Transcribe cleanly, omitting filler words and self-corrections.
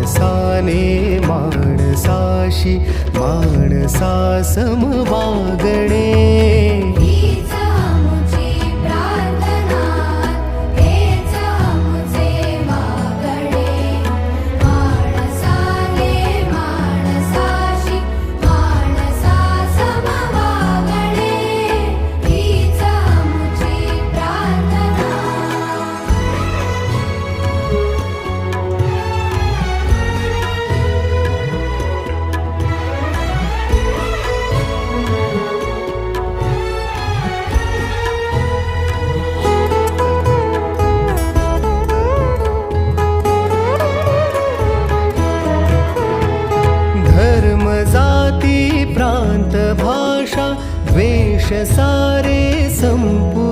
माणसाने माणसाशी माणसा सम वागणे. हीच आमुची प्रार्थना, हेच आमुचे मागणे. माणसाने माणसाशी माणसा सम वागणे. हीच आमुची प्रार्थना. धर्म जाती प्रांत भाषा द्वेष सारे संपू